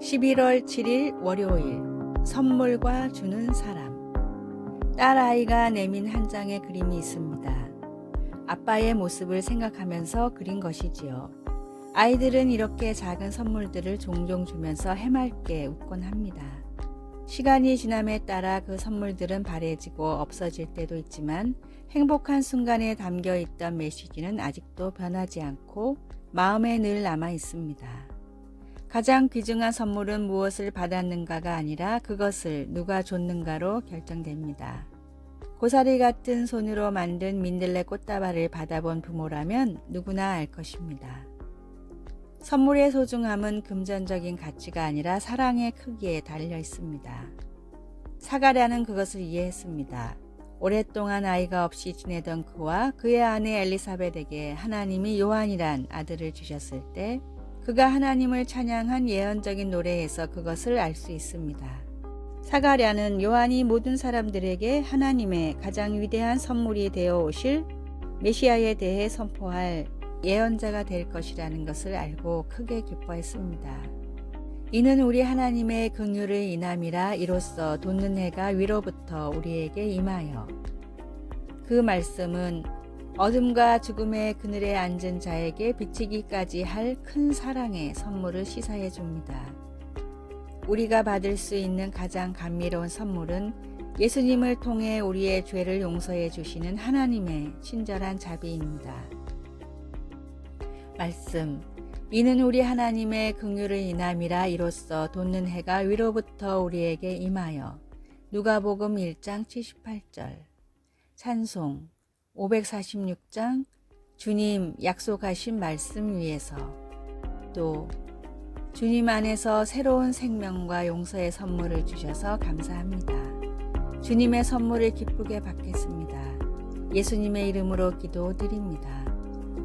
11월 7일 월요일 선물과 주는 사람. 딸아이가 내민 한 장의 그림이 있습니다. 아빠의 모습을 생각하면서 그린 것이지요. 아이들은 이렇게 작은 선물들을 종종 주면서 해맑게 웃곤 합니다. 시간이 지남에 따라 그 선물들은 바래지고 없어질 때도 있지만 행복한 순간에 담겨 있던 메시지는 아직도 변하지 않고 마음에 늘 남아 있습니다. 가장 귀중한 선물은 무엇을 받았는가가 아니라 그것을 누가 줬는가로 결정됩니다. 고사리 같은 손으로 만든 민들레 꽃다발을 받아본 부모라면 누구나 알 것입니다. 선물의 소중함은 금전적인 가치가 아니라 사랑의 크기에 달려 있습니다. 사가랴는 그것을 이해했습니다. 오랫동안 아이가 없이 지내던 그와 그의 아내 엘리사벳에게 하나님이 요한이란 아들을 주셨을 때 그가 하나님을 찬양한 예언적인 노래에서 그것을 알 수 있습니다. 사가랴는 요한이 모든 사람들에게 하나님의 가장 위대한 선물이 되어 오실 메시아에 대해 선포할 예언자가 될 것이라는 것을 알고 크게 기뻐했습니다. 이는 우리 하나님의 긍휼의 인함이라 이로써 돋는 해가 위로부터 우리에게 임하여. 그 말씀은 어둠과 죽음의 그늘에 앉은 자에게 비치기까지 할 큰 사랑의 선물을 시사해 줍니다. 우리가 받을 수 있는 가장 감미로운 선물은 예수님을 통해 우리의 죄를 용서해 주시는 하나님의 친절한 자비입니다. 말씀. 이는 우리 하나님의 긍휼의 인함이라 이로써 돋는 해가 위로부터 우리에게 임하여. 누가복음 1장 78절. 찬송 546장 주님 약속하신 말씀 위에서. 또 주님 안에서 새로운 생명과 용서의 선물을 주셔서 감사합니다. 주님의 선물을 기쁘게 받겠습니다. 예수님의 이름으로 기도드립니다.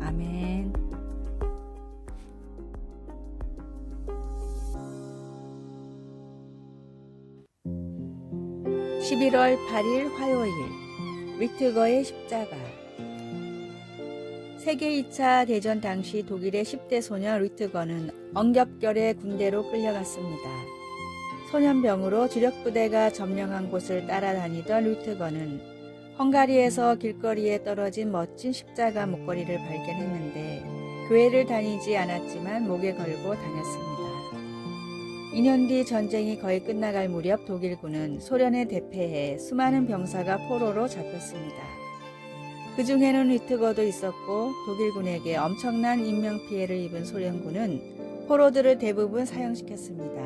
아멘. 11월 8일 화요일 위트거의 십자가. 세계 2차 대전 당시 독일의 10대 소년 위트거는 엉겹결에 군대로 끌려갔습니다. 소년병으로 주력부대가 점령한 곳을 따라다니던 위트거는 헝가리에서 길거리에 떨어진 멋진 십자가 목걸이를 발견했는데 교회를 다니지 않았지만 목에 걸고 다녔습니다. 2년 뒤 전쟁이 거의 끝나갈 무렵 독일군은 소련에 대패해 수많은 병사가 포로로 잡혔습니다. 그 중에는 위트거도 있었고 독일군에게 엄청난 인명피해를 입은 소련군은 포로들을 대부분 사형시켰습니다.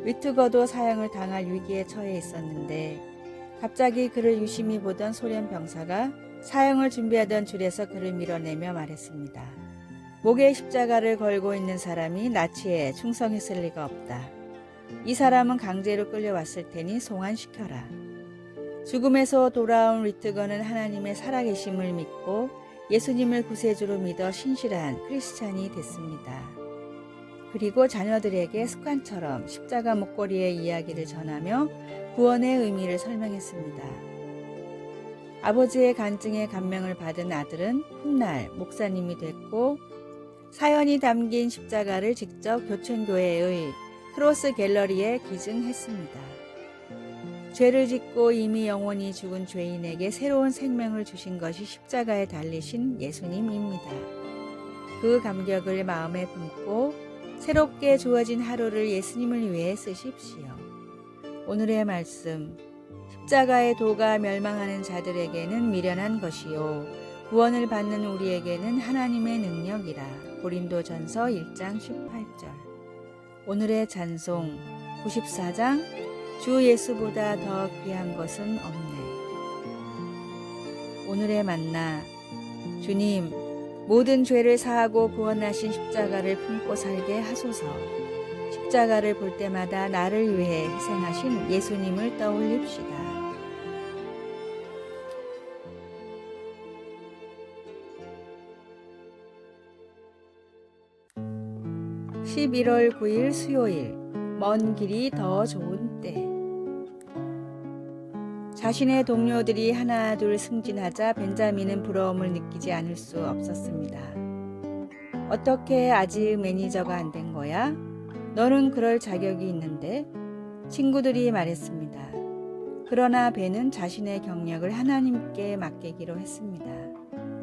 위트거도 사형을 당할 위기에 처해 있었는데 갑자기 그를 유심히 보던 소련 병사가 사형을 준비하던 줄에서 그를 밀어내며 말했습니다. 목에 십자가를 걸고 있는 사람이 나치에 충성했을 리가 없다. 이 사람은 강제로 끌려왔을 테니 송환시켜라. 죽음에서 돌아온 위트거는 하나님의 살아계심을 믿고 예수님을 구세주로 믿어 신실한 크리스찬이 됐습니다. 그리고 자녀들에게 습관처럼 십자가 목걸이의 이야기를 전하며 구원의 의미를 설명했습니다. 아버지의 간증에 감명을 받은 아들은 훗날 목사님이 됐고 사연이 담긴 십자가를 직접 교천교회의 크로스 갤러리에 기증했습니다. 죄를 짓고 이미 영원히 죽은 죄인에게 새로운 생명을 주신 것이 십자가에 달리신 예수님입니다. 그 감격을 마음에 품고 새롭게 주어진 하루를 예수님을 위해 쓰십시오. 오늘의 말씀. 십자가의 도가 멸망하는 자들에게는 미련한 것이요 구원을 받는 우리에게는 하나님의 능력이라. 고린도전서 1장 18절. 오늘의 찬송 94장 주 예수보다 더 귀한 것은 없네. 오늘의 만나. 주님, 모든 죄를 사하고 구원하신 십자가를 품고 살게 하소서. 십자가를 볼 때마다 나를 위해 희생하신 예수님을 떠올립시다. 11월 9일 수요일. 먼 길이 더 좋은 때. 자신의 동료들이 하나둘 승진하자 벤자민은 부러움을 느끼지 않을 수 없었습니다. 어떻게 아직 매니저가 안 된 거야? 너는 그럴 자격이 있는데 친구들이 말했습니다. 그러나 벤은 자신의 경력을 하나님께 맡기기로 했습니다.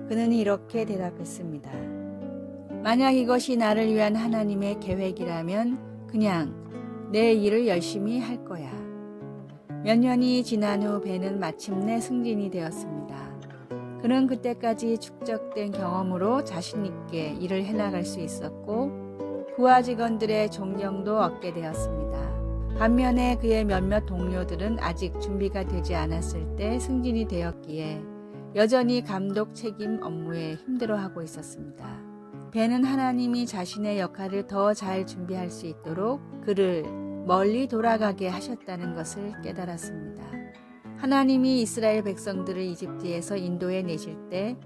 그는 이렇게 대답했습니다. 만약 이것이 나를 위한 하나님의 계획이라면 그냥 내 일을 열심히 할 거야. 몇 년이 지난 후 벤은 마침내 승진이 되었습니다. 그는 그때까지 축적된 경험으로 자신 있게 일을 해나갈 수 있었고 부하 직원들의 존경도 얻게 되었습니다. 반면에 그의 몇몇 동료들은 아직 준비가 되지 않았을 때 승진이 되었기에 여전히 감독 책임 업무에 힘들어하고 있었습니다. 벤은 하나님이 자신의 역할을 더 잘 준비할 수 있도록 그를 멀리 돌아가게 하셨다는 것을 깨달았습니다. 하나님이 이스라엘 백성들을 이집트에서 인도해 내실 때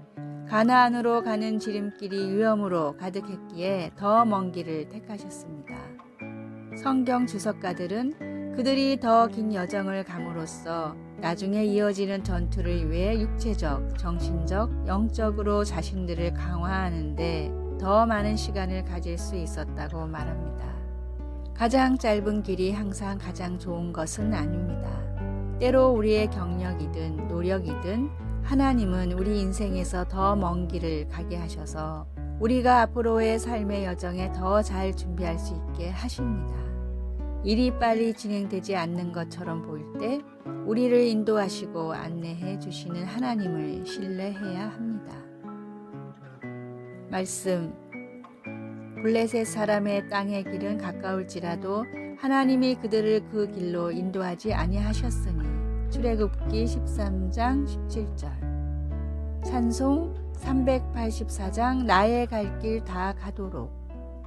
가나안으로 가는 지름길이 위험으로 가득했기에 더 먼 길을 택하셨습니다. 성경 주석가들은 그들이 더 긴 여정을 감으로써 나중에 이어지는 전투를 위해 육체적, 정신적, 영적으로 자신들을 강화하는 데 더 많은 시간을 가질 수 있었다고 말합니다. 가장 짧은 길이 항상 가장 좋은 것은 아닙니다. 때로 우리의 경력이든 노력이든 하나님은 우리 인생에서 더 먼 길을 가게 하셔서 우리가 앞으로의 삶의 여정에 더 잘 준비할 수 있게 하십니다. 일이 빨리 진행되지 않는 것처럼 보일 때 우리를 인도하시고 안내해 주시는 하나님을 신뢰해야 합니다. 말씀. 블레셋 사람의 땅의 길은 가까울지라도 하나님이 그들을 그 길로 인도하지 아니하셨으니. 출애굽기 13장 17절. 찬송 384장 나의 갈 길 다 가도록.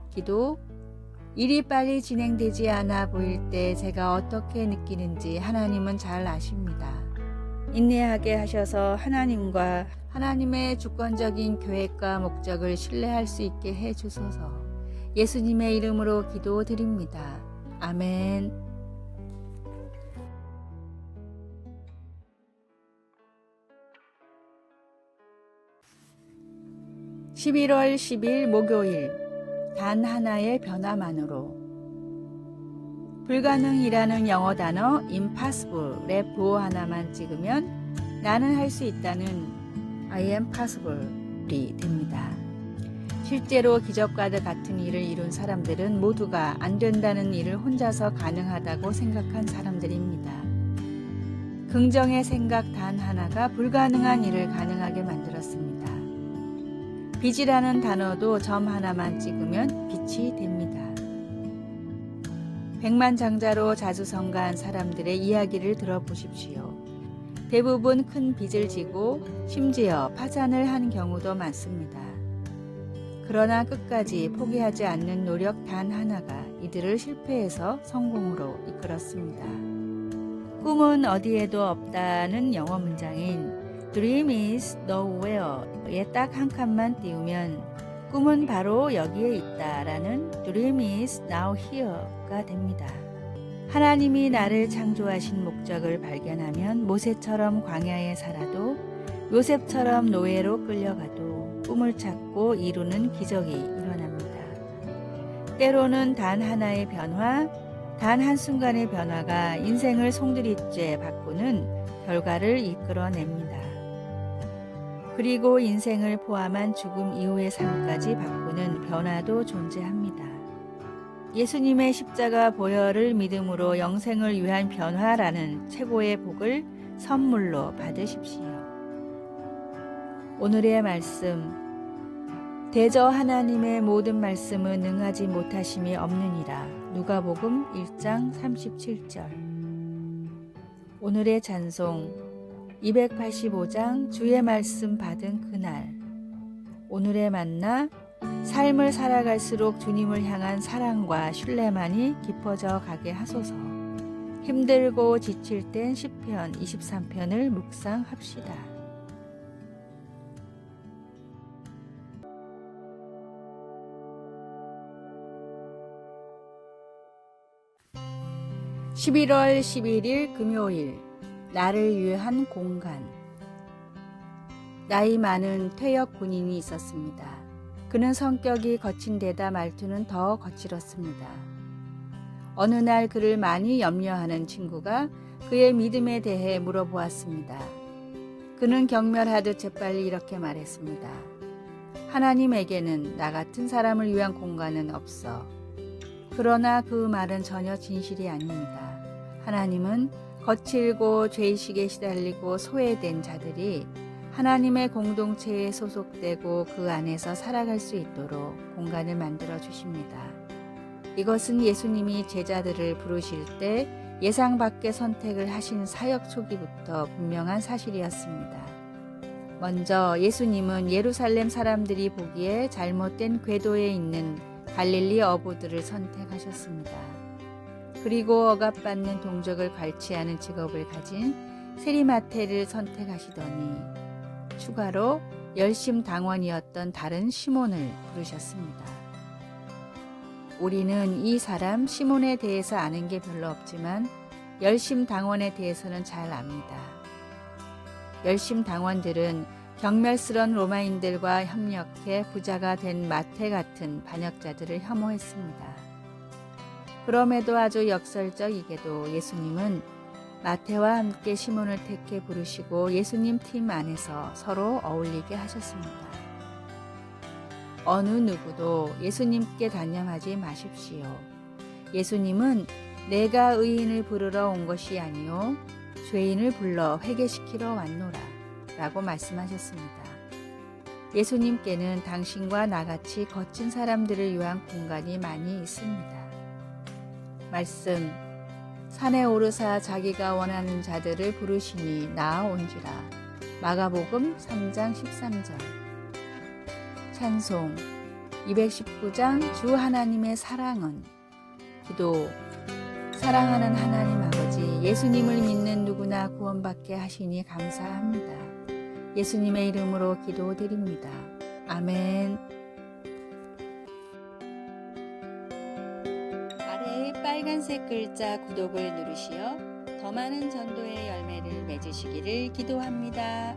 기도. 일이 빨리 진행되지 않아 보일 때 제가 어떻게 느끼는지 하나님은 잘 아십니다. 인내하게 하셔서 하나님과 하나님의 주권적인 계획과 목적을 신뢰할 수 있게 해 주소서. 예수님의 이름으로 기도드립니다. 아멘. 11월 10일 목요일. 단 하나의 변화만으로. 불가능이라는 영어 단어 impossible의 부호 하나만 찍으면 나는 할 수 있다는 I am possible이 됩니다. 실제로 기적과도 같은 일을 이룬 사람들은 모두가 안 된다는 일을 혼자서 가능하다고 생각한 사람들입니다. 긍정의 생각 단 하나가 불가능한 일을 가능하게 만들었습니다. 빛이라는 단어도 점 하나만 찍으면 빛이 됩니다. 백만장자로 자주성가한 사람들의 이야기를 들어보십시오. 대부분 큰 빚을 지고 심지어 파산을 한 경우도 많습니다. 그러나 끝까지 포기하지 않는 노력 단 하나가 이들을 실패에서 성공으로 이끌었습니다. 꿈은 어디에도 없다는 영어 문장인 Dream is nowhere에 딱 한 칸만 띄우면 꿈은 바로 여기에 있다라는 Dream is now here가 됩니다. 하나님이 나를 창조하신 목적을 발견하면 모세처럼 광야에 살아도 요셉처럼 노예로 끌려가도 꿈을 찾고 이루는 기적이 일어납니다. 때로는 단 하나의 변화, 단 한순간의 변화가 인생을 송두리째 바꾸는 결과를 이끌어냅니다. 그리고 인생을 포함한 죽음 이후의 삶까지 바꾸는 변화도 존재합니다. 예수님의 십자가 보혈을 믿음으로 영생을 위한 변화라는 최고의 복을 선물로 받으십시오. 오늘의 말씀. 대저 하나님의 모든 말씀은 능하지 못하심이 없느니라. 누가복음 1장 37절. 오늘의 찬송. 285장 주의 말씀 받은 그날. 오늘의 만나. 삶을 살아갈수록 주님을 향한 사랑과 신뢰만이 깊어져 가게 하소서. 힘들고 지칠 땐 시편 23편을 묵상합시다. (11월 11일) 금요일. 나를 위한 공간. 나이 많은 퇴역 군인이 있었습니다. 그는 성격이 거친 데다 말투는 더 거칠었습니다. 어느 날 그를 많이 염려하는 친구가 그의 믿음에 대해 물어보았습니다. 그는 경멸하듯 재빨리 이렇게 말했습니다. 하나님에게는 나 같은 사람을 위한 공간은 없어. 그러나 그 말은 전혀 진실이 아닙니다. 하나님은 거칠고 죄의식에 시달리고 소외된 자들이 하나님의 공동체에 소속되고 그 안에서 살아갈 수 있도록 공간을 만들어 주십니다. 이것은 예수님이 제자들을 부르실 때 예상 밖의 선택을 하신 사역 초기부터 분명한 사실이었습니다. 먼저 예수님은 예루살렘 사람들이 보기에 잘못된 궤도에 있는 갈릴리 어부들을 선택하셨습니다. 그리고 억압받는 동족을 관치하는 직업을 가진 세리마태를 선택하시더니 추가로 열심당원이었던 다른 시몬을 부르셨습니다. 우리는 이 사람 시몬에 대해서 아는 게 별로 없지만 열심당원에 대해서는 잘 압니다. 열심당원들은 경멸스런 로마인들과 협력해 부자가 된 마태 같은 반역자들을 혐오했습니다. 그럼에도 아주 역설적이게도 예수님은 마태와 함께 시몬을 택해 부르시고 예수님 팀 안에서 서로 어울리게 하셨습니다. 어느 누구도 예수님께 단념하지 마십시오. 예수님은 내가 의인을 부르러 온 것이 아니요 죄인을 불러 회개시키러 왔노라 라고 말씀하셨습니다. 예수님께는 당신과 나같이 거친 사람들을 위한 공간이 많이 있습니다. 말씀, 산에 오르사 자기가 원하는 자들을 부르시니 나아온지라. 마가복음 3장 13절. 찬송 219장 주 하나님의 사랑은. 기도, 사랑하는 하나님 아버지, 예수님을 믿는 누구나 구원받게 하시니 감사합니다. 예수님의 이름으로 기도드립니다. 아멘. 아래의 빨간색 글자 구독을 누르시어 더 많은 전도의 열매를 맺으시기를 기도합니다.